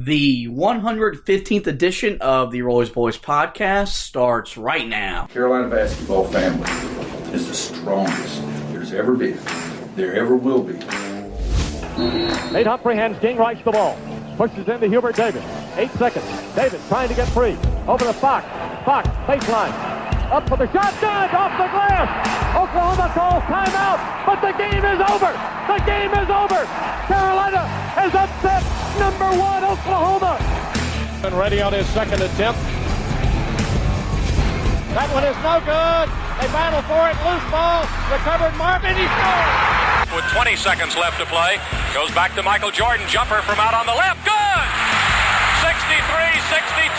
The 115th edition of the Roy's Boys podcast starts right now. Carolina basketball family is the strongest there's ever been, there ever will be. Nate Humphrey hands Gingrich the ball. Pushes into Hubert Davis. 8 seconds. Davis trying to get free. Over to Fox. Fox, baseline. Up for the shot. Good! Off the glass! Oklahoma calls timeout, but the game is over! The game is over! Carolina has upset number 1 Oklahoma! And ready on his second attempt. That one is no good! They battle for it. Loose ball. Recovered Marvin. He scores! With 20 seconds left to play, goes back to Michael Jordan. Jumper from out on the left. Good! 63-62,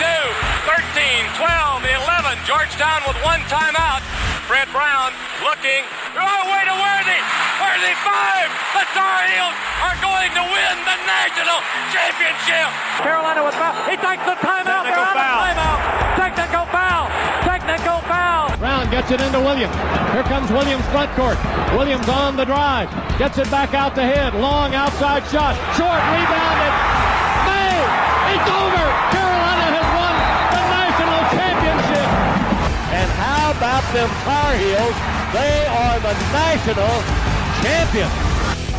13, 12, 11. Georgetown with one timeout. Fred Brown looking. Oh, way to Worthy. Worthy 5. The Tar Heels are going to win the national championship. Carolina with foul. He takes the timeout. They're out of timeout. Technical foul. Technical foul. Brown gets it into Williams. Here comes Williams front court. Williams on the drive. Gets it back out to Head. Long outside shot. Short rebounded. May. It's over. Carolina has won the national championship. And how about them Tar Heels? They are the national champions.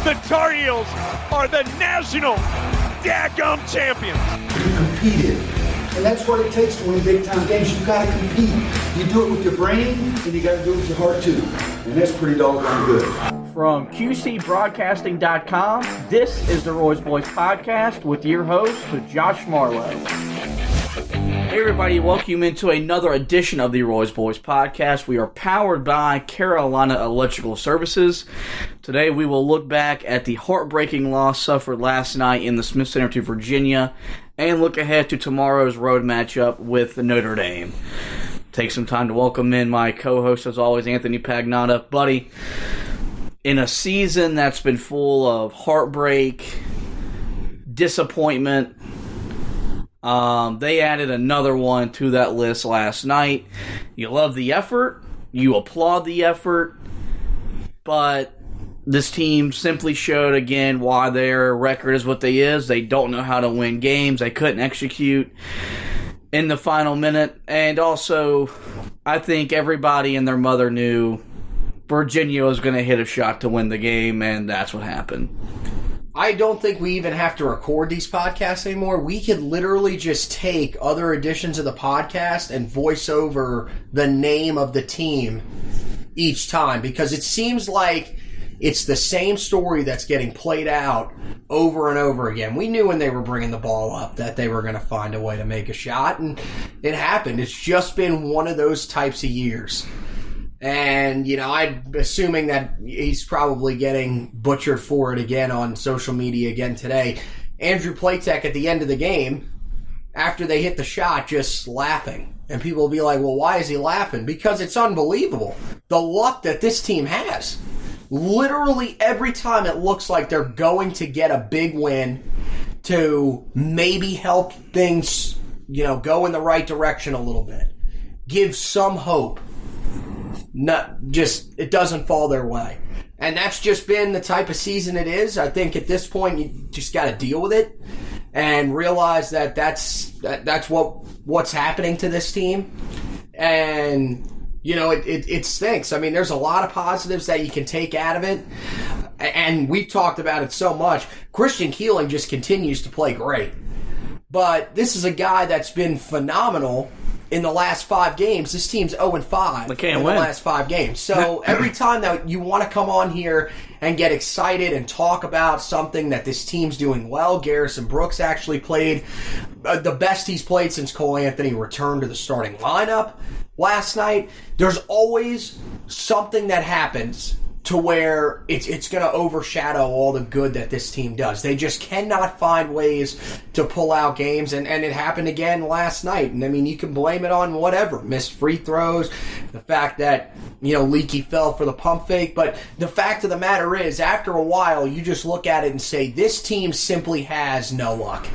The Tar Heels are the national daggum champions. You competed. And that's what it takes to win big-time games. You've got to compete. You do it with your brain, and you got to do it with your heart, too. And that's pretty doggone good. From QCBroadcasting.com, this is the Roy's Boys podcast with your host, Josh Marlowe. Hey everybody, welcome into another edition of the Roy's Boys podcast. We are powered by Carolina Electrical Services. Today we will look back at the heartbreaking loss suffered last night in the Smith Center to Virginia and look ahead to tomorrow's road matchup with Notre Dame. Take some time to welcome in my co-host, as always, Anthony Pagnotta. Buddy, in a season that's been full of heartbreak, disappointment, they added another one to that list last night. You love the effort, you applaud the effort, but this team simply showed again why their record is what they is. They don't know how to win games. They couldn't execute in the final minute. And also, I think everybody and their mother knew Virginia was going to hit a shot to win the game, and that's what happened. I don't think we even have to record these podcasts anymore. We could literally just take other editions of the podcast and voice over the name of the team each time, because it seems like it's the same story that's getting played out over and over again. We knew when they were bringing the ball up that they were going to find a way to make a shot, and it happened. It's just been one of those types of years. And, you know, I'm assuming that he's probably getting butchered for it again on social media again today. Andrew Platek at the end of the game, after they hit the shot, just laughing. And people will be like, well, why is he laughing? Because it's unbelievable. The luck that this team has. Literally every time it looks like they're going to get a big win to maybe help things, you know, go in the right direction a little bit. Give some hope. It doesn't fall their way. And that's just been the type of season it is. I think at this point you just got to deal with it and realize that that's what's happening to this team. And you know, it stinks. I mean, there's a lot of positives that you can take out of it. And we've talked about it so much. Christian Keeling just continues to play great. But this is a guy that's been phenomenal in the last 5 games. This team's 0-5 in the last 5 games. So every time that you want to come on here and get excited and talk about something that this team's doing well, Garrison Brooks actually played the best he's played since Cole Anthony returned to the starting lineup last night. There's always something that happens to where it's going to overshadow all the good that this team does. They just cannot find ways to pull out games, and it happened again last night. And I mean, you can blame it on whatever, missed free throws, the fact that, you know, Leaky fell for the pump fake. But the fact of the matter is, after a while, you just look at it and say, this team simply has no luck.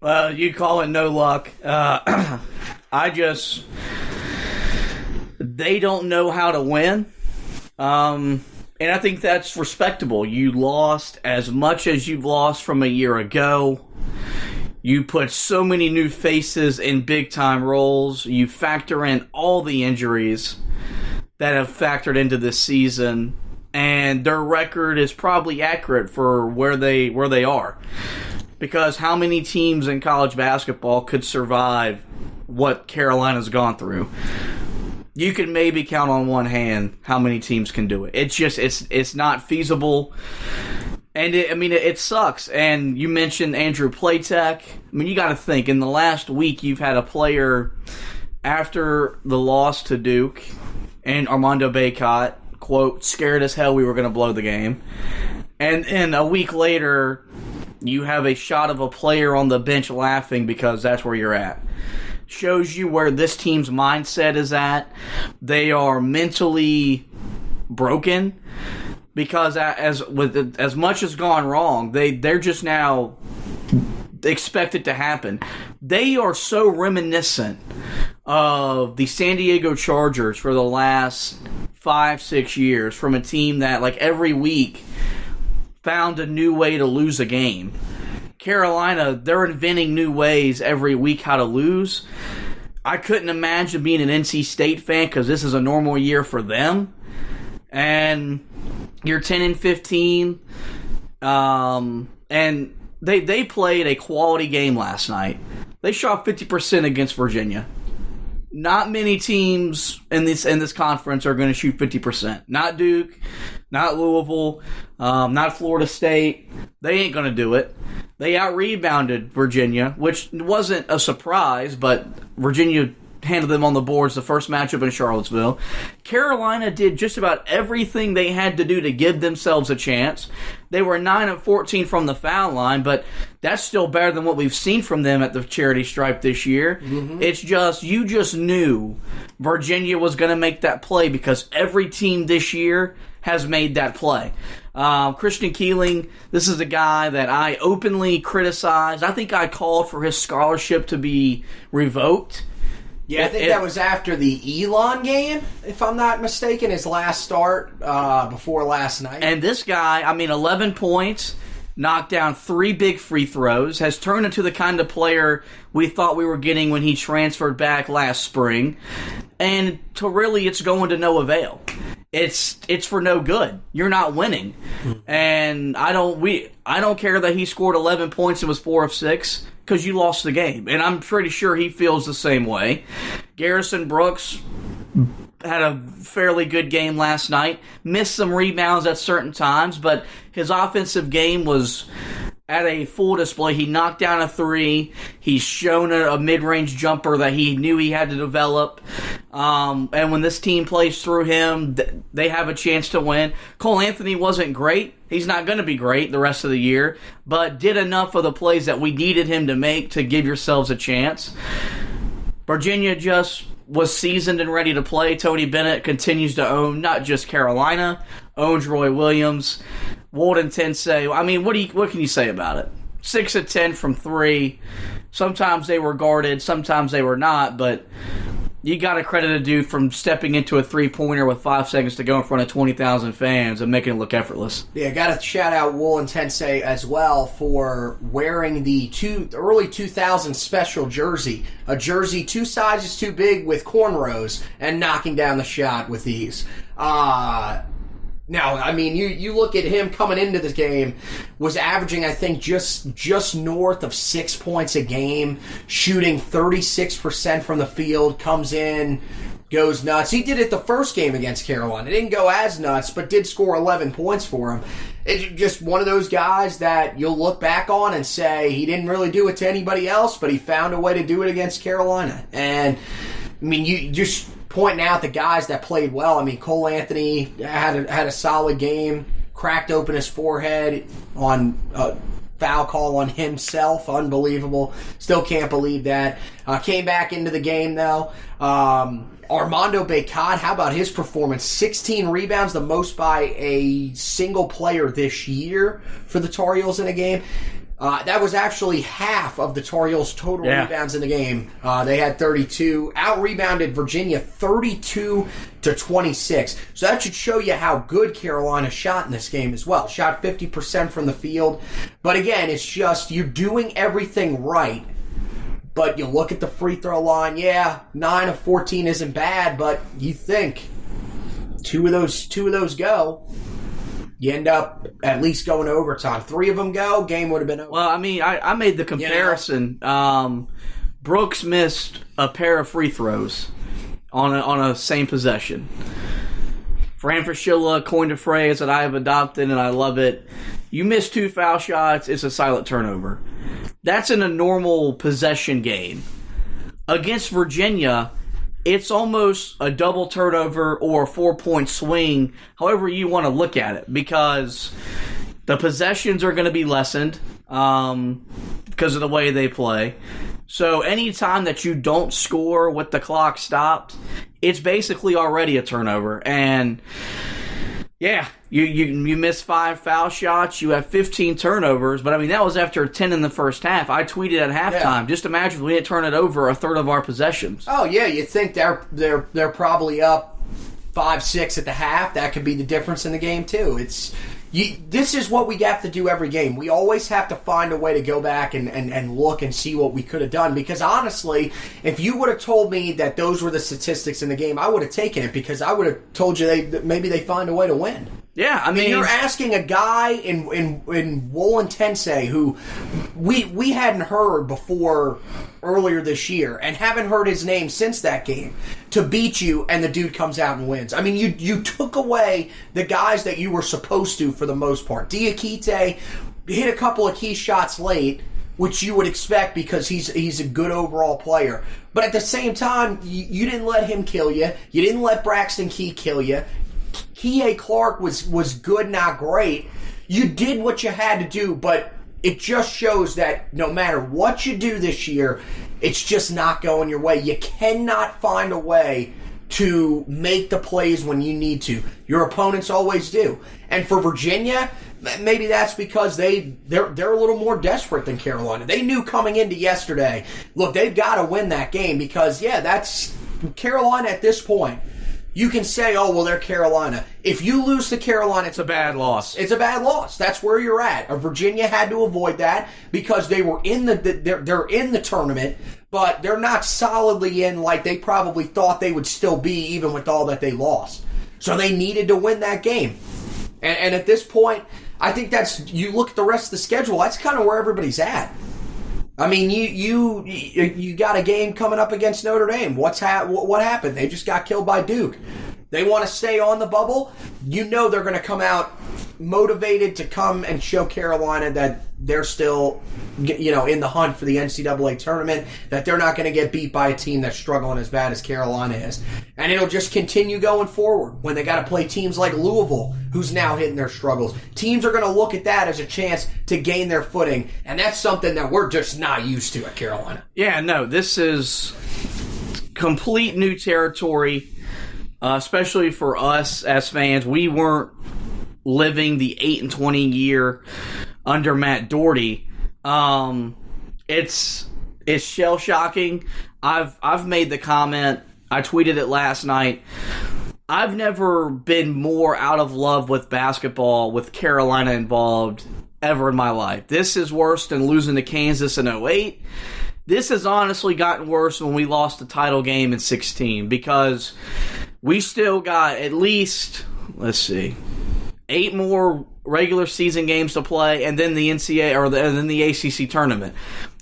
Well, you call it no luck. They don't know how to win. And I think that's respectable. You lost as much as you've lost from a year ago. You put so many new faces in big-time roles. You factor in all the injuries that have factored into this season, and their record is probably accurate for where they are. Because how many teams in college basketball could survive what Carolina's gone through? You can maybe count on one hand how many teams can do it. It's just it's not feasible. And it sucks. And you mentioned Andrew Platek. You got to think, in the last week you've had a player after the loss to Duke and Armando Bacot, quote, scared as hell we were going to blow the game. And a week later, you have a shot of a player on the bench laughing because that's where you're at. Shows you where this team's mindset is at. They are mentally broken. Because as much has gone wrong, they're just now expect it to happen. They are so reminiscent of the San Diego Chargers for the last 5-6 years, from a team that like every week found a new way to lose a game. Carolina, they're inventing new ways every week how to lose. I couldn't imagine being an NC State fan because this is a normal year for them. And you're 10-15, and they played a quality game last night. They shot 50% against Virginia. Not many teams in this conference are going to shoot 50%. Not Duke, not Louisville, not Florida State. They ain't going to do it. They out-rebounded Virginia, which wasn't a surprise, but Virginia handled them on the boards the first matchup in Charlottesville. Carolina did just about everything they had to do to give themselves a chance. They were 9-14 from the foul line, but that's still better than what we've seen from them at the charity stripe this year. Mm-hmm. It's just, you just knew Virginia was going to make that play because every team this year has made that play. Christian Keeling, this is a guy that I openly criticized. I think I called for his scholarship to be revoked. Yeah, I think that was after the Elon game, if I'm not mistaken, his last start before last night. And this guy, 11 points, knocked down 3 big free throws, has turned into the kind of player we thought we were getting when he transferred back last spring. And to really, it's going to no avail. It's for no good. You're not winning. And I don't care that he scored 11 points and was 4 of 6. Because you lost the game. And I'm pretty sure he feels the same way. Garrison Brooks had a fairly good game last night. Missed some rebounds at certain times, but his offensive game was at a full display. He knocked down a 3. He's shown a mid-range jumper that he knew he had to develop. And when this team plays through him, they have a chance to win. Cole Anthony wasn't great. He's not going to be great the rest of the year, but did enough of the plays that we needed him to make to give yourselves a chance. Virginia just was seasoned and ready to play. Tony Bennett continues to own not just Carolina, owns Roy Williams, Walden Tensei. What can you say about it? 6 of 10 from 3. Sometimes they were guarded, sometimes they were not, but you got to credit a dude from stepping into a three-pointer with 5 seconds to go in front of 20,000 fans and making it look effortless. Yeah, got to shout out Walden Tensei as well for wearing the early 2000s special jersey. A jersey 2 sizes too big with cornrows and knocking down the shot with ease. Now, you look at him coming into this game, was averaging, I think, just north of 6 points a game, shooting 36% from the field, comes in, goes nuts. He did it the first game against Carolina. It didn't go as nuts, but did score 11 points for him. It's just one of those guys that you'll look back on and say he didn't really do it to anybody else, but he found a way to do it against Carolina. And, you just pointing out the guys that played well. Cole Anthony had a solid game, cracked open his forehead on a foul call on himself. Unbelievable. Still can't believe that. Came back into the game, though. Armando Bacot, how about his performance? 16 rebounds, the most by a single player this year for the Tar Heels in a game. That was actually half of the Tar Heels' total rebounds in the game. They had 32. Out-rebounded Virginia 32-26. So that should show you how good Carolina shot in this game as well. Shot 50% from the field. But again, it's just you're doing everything right. But you look at the free throw line, 9 of 14 isn't bad, but you think two of those go. You end up at least going to overtime. 3 of them go, game would have been over. Well, I mean, I made the comparison. Brooks missed a pair of free throws on a same possession. Fran Fraschilla coined a phrase that I have adopted, and I love it. You miss 2 foul shots, it's a silent turnover. That's in a normal possession game. Against Virginia, it's almost a double turnover or a 4-point swing, however you want to look at it, because the possessions are going to be lessened because of the way they play. So any time that you don't score with the clock stopped, it's basically already a turnover. And you miss 5 foul shots, you have 15 turnovers, but I mean that was after 10 in the first half. I tweeted at halftime. Just imagine if we didn't turn it over a third of our possessions. Oh yeah, you think they're probably up 5-6 at the half. That could be the difference in the game too. This is what we have to do every game. We always have to find a way to go back and look and see what we could have done. Because honestly, if you would have told me that those were the statistics in the game, I would have taken it because I would have told you maybe they find a way to win. Yeah, I mean you're asking a guy in Wolin Tensei who we hadn't heard before earlier this year and haven't heard his name since that game to beat you, and the dude comes out and wins. I mean, you took away the guys that you were supposed to for the most part. Diakite hit a couple of key shots late, which you would expect because he's a good overall player. But at the same time, you didn't let him kill you. You didn't let Braxton Key kill you. Kihei Clark was good, not great. You did what you had to do, but it just shows that no matter what you do this year, it's just not going your way. You cannot find a way to make the plays when you need to. Your opponents always do. And for Virginia, maybe that's because they're a little more desperate than Carolina. They knew coming into yesterday, look, they've got to win that game because, that's Carolina at this point. You can say, oh, well, they're Carolina. If you lose to Carolina, it's a bad loss. It's a bad loss. That's where you're at. Virginia had to avoid that because they were they're in the tournament, but they're not solidly in like they probably thought they would still be even with all that they lost. So they needed to win that game. And at this point, I think you look at the rest of the schedule, that's kind of where everybody's at. I mean, you got a game coming up against Notre Dame. What happened? They just got killed by Duke. They want to stay on the bubble. You know they're going to come out motivated to come and show Carolina that they're still, in the hunt for the NCAA tournament, that they're not going to get beat by a team that's struggling as bad as Carolina is. And it'll just continue going forward when they got to play teams like Louisville, who's now hitting their struggles. Teams are going to look at that as a chance to gain their footing, and that's something that we're just not used to at Carolina. Yeah, no, this is complete new territory, especially for us as fans. We weren't living the 8-20 year under Matt Doherty. It's shell shocking. I've made the comment. I tweeted it last night. I've never been more out of love with basketball with Carolina involved ever in my life. This is worse than losing to Kansas in 2008. This has honestly gotten worse when we lost the title game in 2016 because we still got at least, 8 more regular season games to play, and then the NCAA or then the ACC tournament.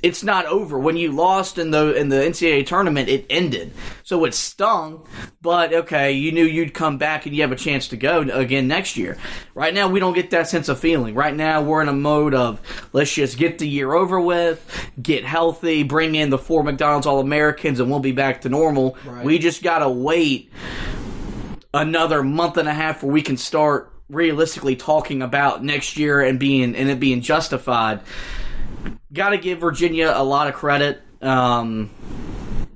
It's not over. When you lost in the NCAA tournament, it ended. So it stung, but okay, you knew you'd come back and you have a chance to go again next year. Right now, we don't get that sense of feeling. Right now, we're in a mode of let's just get the year over with, get healthy, bring in the 4 McDonald's All-Americans, and we'll be back to normal. Right. We just gotta wait another month and a half where we can start realistically talking about next year and it being justified. Got to give Virginia a lot of credit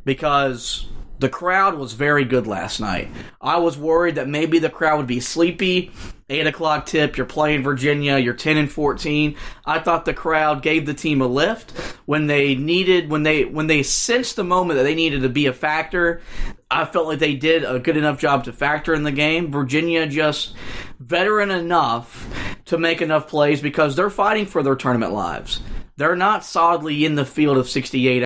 because The crowd was very good last night. I was worried that maybe the crowd would be sleepy. 8 o'clock tip, you're playing Virginia, you're 10-14. I thought the crowd gave the team a lift when they sensed the moment that they needed to be a factor. I felt like they did a good enough job to factor in the game. Virginia just veteran enough to make enough plays because they're fighting for their tournament lives. They're not solidly in the field of 68